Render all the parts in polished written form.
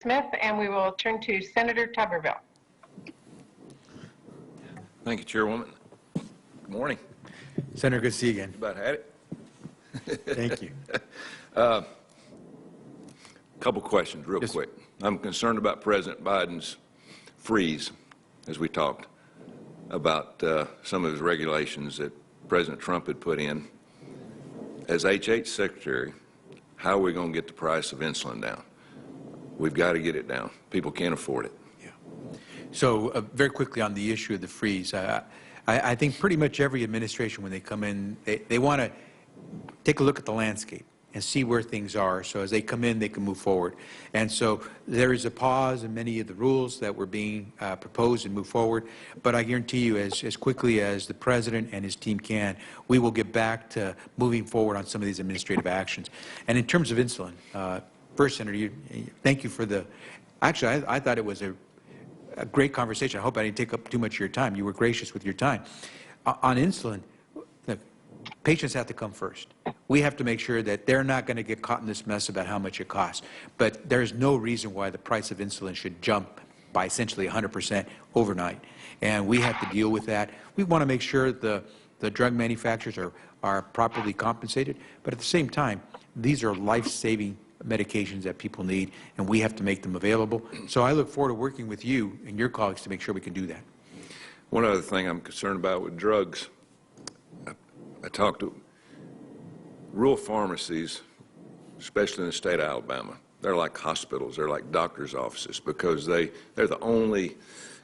Smith, and we will turn to Senator Tuberville. Thank you, Chairwoman. Good morning. Senator, good to see you again. About had it. Thank you. Couple questions real quick. I'm concerned about President Biden's freeze, as we talked, about some of his regulations that President Trump had put in. As HHS Secretary, how are we going to get the price of insulin down? We've got to get it down. People can't afford it. Yeah. So very quickly on the issue of the freeze, I think pretty much every administration, when they come in, they want to take a look at the landscape and see where things are. So as they come in, they can move forward. And so there is a pause in many of the rules that were being proposed and move forward. But I guarantee you, as quickly as the President and his team can, we will get back to moving forward on some of these administrative actions. And in terms of insulin, first, Senator, thank you for the, actually, I thought it was a great conversation. I hope I didn't take up too much of your time. You were gracious with your time. On insulin, look, patients have to come first. We have to make sure that they're not going to get caught in this mess about how much it costs. But there's no reason why the price of insulin should jump by essentially 100% overnight. And we have to deal with that. We want to make sure the drug manufacturers are properly compensated. But at the same time, these are life-saving medications that people need, and we have to make them available. So I look forward to working with you and your colleagues to make sure we can do that. One other thing I'm concerned about with drugs, I talked to rural pharmacies, especially in the state of Alabama. They're like hospitals. They're like doctors' offices because they're the only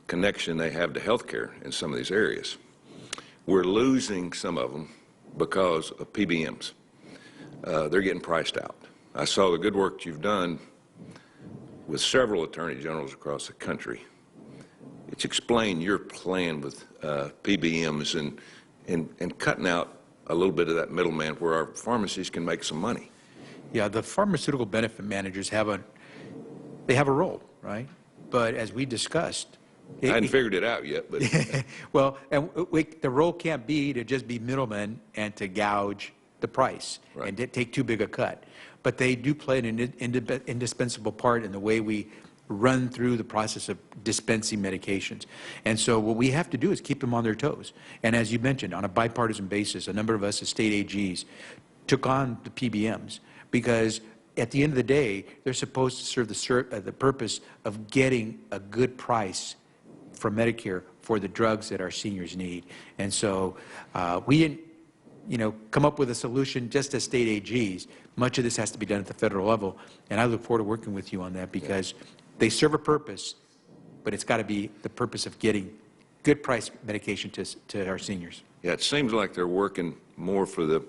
connection they have to health care in some of these areas. We're losing some of them because of PBMs. They're getting priced out. I saw the good work you've done with several attorney generals across the country. It's explained your plan with PBMs and cutting out a little bit of that middleman where our pharmacies can make some money. Yeah, the pharmaceutical benefit managers have a role, right? But as we discussed, I hadn't figured it out yet, but well, and the role can't be to just be middlemen and to gouge the price and to take too big a cut. But they do play an indispensable part in the way we run through the process of dispensing medications. And so what we have to do is keep them on their toes. And as you mentioned, on a bipartisan basis, a number of us as state AGs took on the PBMs because at the end of the day, they're supposed to serve the purpose of getting a good price from Medicare for the drugs that our seniors need. And so we didn't come up with a solution just as state AGs. Much of this has to be done at the federal level, and I look forward to working with you on that because they serve a purpose, but it's got to be the purpose of getting good price medication to our seniors. Yeah, it seems like they're working more for the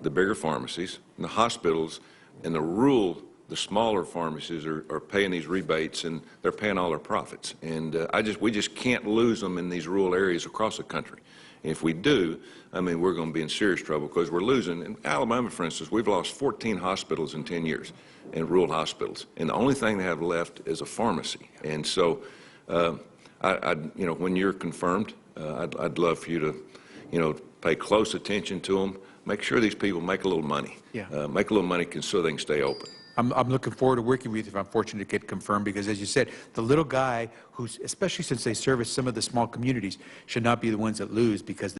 bigger pharmacies and the hospitals, and the smaller pharmacies are paying these rebates, and they're paying all their profits. And we just can't lose them in these rural areas across the country. And if we do, I mean, we're going to be in serious trouble because we're losing. In Alabama, for instance, we've lost 14 hospitals in 10 years, in rural hospitals. And the only thing they have left is a pharmacy. And so, when you're confirmed, I'd love for you to, pay close attention to them. Make sure these people make a little money. Yeah. Make a little money so they can stay open. I'm looking forward to working with you if I'm fortunate to get confirmed because, as you said, the little guy who's, especially since they service some of the small communities, should not be the ones that lose because